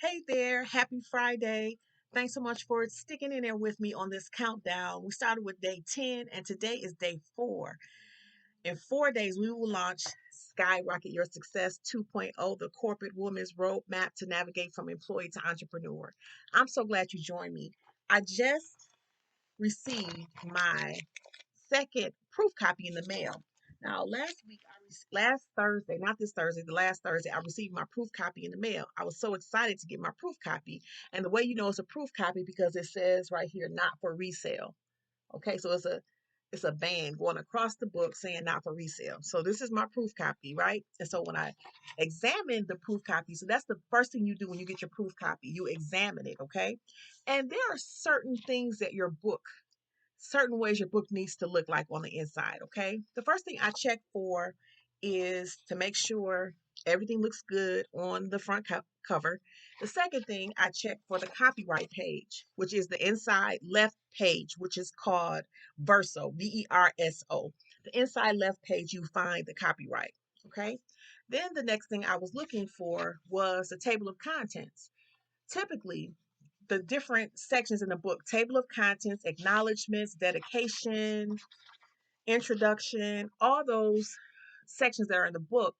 Hey there, happy Friday. Thanks so much for sticking in there with me on this countdown. We started with day 10 and today is day 4. In 4 days, we will launch Skyrocket Your Success 2.0, the corporate woman's roadmap to navigate from employee to entrepreneur. I'm so glad you joined me. I just received my second proof copy in the mail. Now, last Thursday, not this Thursday, the last Thursday, I received my proof copy in the mail. I was so excited to get my proof copy. And the way you know it's a proof copy because it says right here, not for resale. Okay, so it's a band going across the book saying not for resale. So this is my proof copy, right? And so when I examine the proof copy, so that's the first thing you do when you get your proof copy, you examine it, okay? And there are certain things that your book certain ways your book needs to look like on the inside, okay? The first thing I check for is to make sure everything looks good on the front cover. The second thing I check for the copyright page, which is the inside left page, which is called Verso, VERSO. The inside left page, you find the copyright, okay? Then the next thing I was looking for was the table of contents. Typically, the different sections in the book: table of contents, acknowledgments, dedication, introduction, all those sections that are in the book.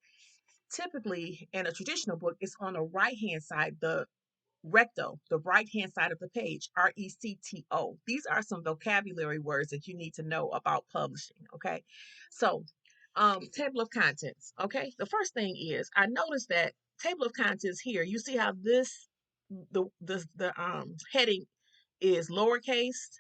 Typically, in a traditional book, it's on the right hand side, the recto, the right hand side of the page, RECTO. These are some vocabulary words that you need to know about publishing. Okay. So, table of contents. Okay. The first thing is I noticed that table of contents here, you see how the heading is lowercase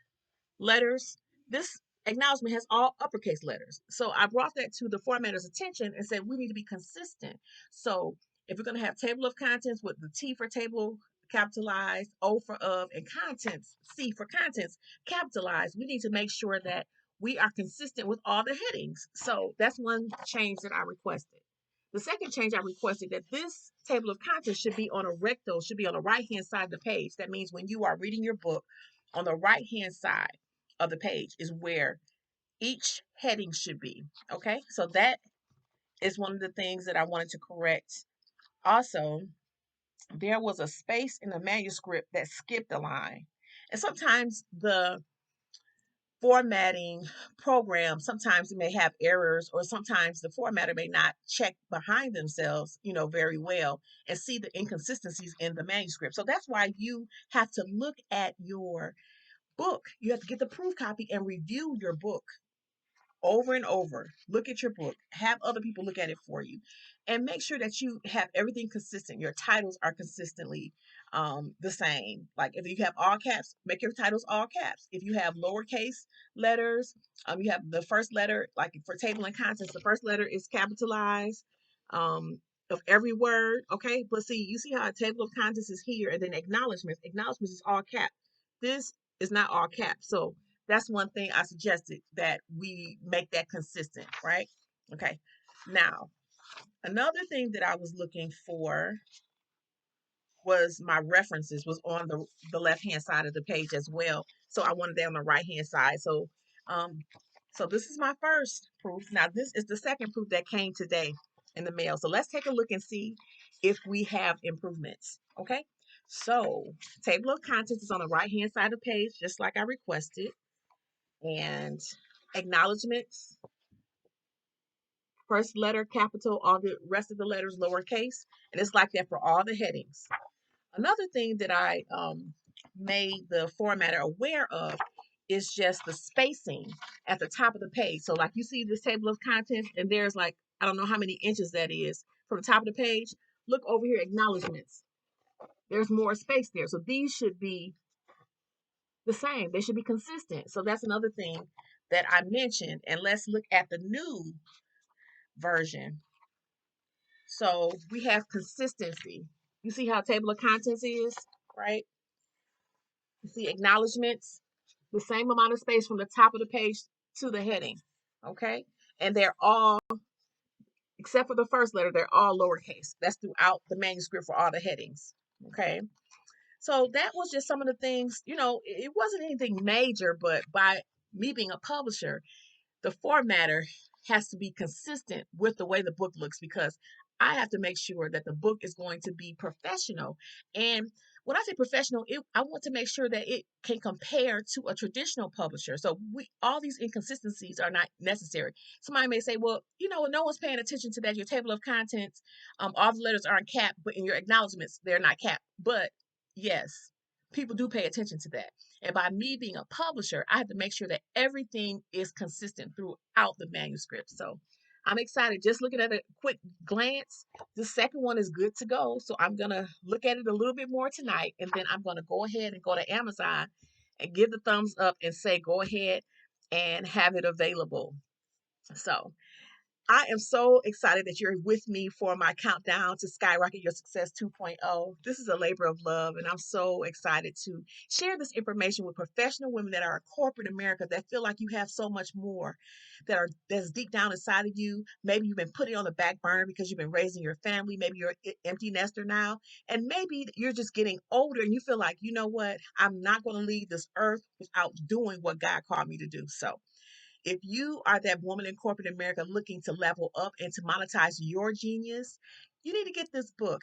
letters. This acknowledgement has all uppercase letters. So I brought that to the formatter's attention and said we need to be consistent. So if we're going to have table of contents with the T for table capitalized, O for of, and contents, C for contents capitalized, we need to make sure that we are consistent with all the headings. So that's one change that I requested. The second change I requested that this table of contents should be on a recto, should be on the right hand side of the page. That means when you are reading your book, on the right hand side of the page is where each heading should be. Okay, so that is one of the things that I wanted to correct. Also, there was a space in the manuscript that skipped a line. And sometimes the formatting program, sometimes it may have errors, or sometimes the formatter may not check behind themselves, very well and see the inconsistencies in the manuscript. So that's why you have to look at your book. You have to get the proof copy and review your book over and over. Look at your book, have other people look at it for you, and make sure that you have everything consistent. Your titles are consistently the same. Like if you have all caps, make your titles all caps. If you have lowercase letters, you have the first letter, like for table and contents, the first letter is capitalized of every word. Okay, but see, you see how a table of contents is here, and then acknowledgments is all caps. This is not all caps. So that's one thing I suggested, that we make that consistent, right? Okay. Now, another thing that I was looking for was my references was on the left hand side of the page as well. So I wanted that on the right hand side. Um so this is my first proof. Now this is the second proof that came today in the mail. So let's take a look and see if we have improvements. Okay. So table of contents is on the right hand side of the page, just like I requested. And acknowledgments, first letter capital, all the rest of the letters lowercase, and it's like that for all the headings. Another thing that I made the formatter aware of is just the spacing at the top of the page. So like you see this table of contents, and there's like, I don't know how many inches that is from the top of the page. Look over here, acknowledgments. There's more space there. So these should be the same. They should be consistent. So that's another thing that I mentioned. And let's look at the new version. So we have consistency. You see how table of contents is, right? You see acknowledgments, the same amount of space from the top of the page to the heading, okay? And they're all, except for the first letter, they're all lowercase. That's throughout the manuscript for all the headings, okay? So that was just some of the things, it wasn't anything major, but by me being a publisher, the formatter has to be consistent with the way the book looks, because I have to make sure that the book is going to be professional. And when I say professional, I want to make sure that it can compare to a traditional publisher. So all these inconsistencies are not necessary. Somebody may say, well, no one's paying attention to that. Your table of contents, all the letters aren't capped, but in your acknowledgments, they're not capped. But yes, people do pay attention to that. And by me being a publisher, I have to make sure that everything is consistent throughout the manuscript. So I'm excited. Just looking at a quick glance, the second one is good to go. So I'm going to look at it a little bit more tonight. And then I'm going to go ahead and go to Amazon and give the thumbs up and say, go ahead and have it available. So I am so excited that you're with me for my countdown to Skyrocket Your Success 2.0. This is a labor of love, and I'm so excited to share this information with professional women that are in corporate America that feel like you have so much more that's deep down inside of you. Maybe you've been putting it on the back burner because you've been raising your family. Maybe you're an empty nester now, and maybe you're just getting older and you feel like, you know what, I'm not going to leave this earth without doing what God called me to do. So if you are that woman in corporate America looking to level up and to monetize your genius, you need to get this book.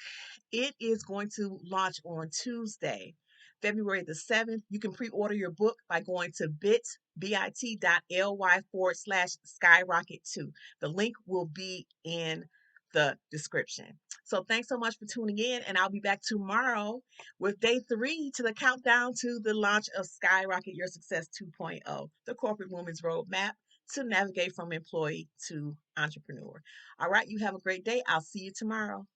It is going to launch on Tuesday, February the 7th. You can pre-order your book by going to bit.ly/skyrocket2. The link will be in the description. So thanks so much for tuning in, and I'll be back tomorrow with day 3 to the countdown to the launch of Skyrocket Your Success 2.0, the corporate woman's roadmap to navigate from employee to entrepreneur. All right, you have a great day. I'll see you tomorrow.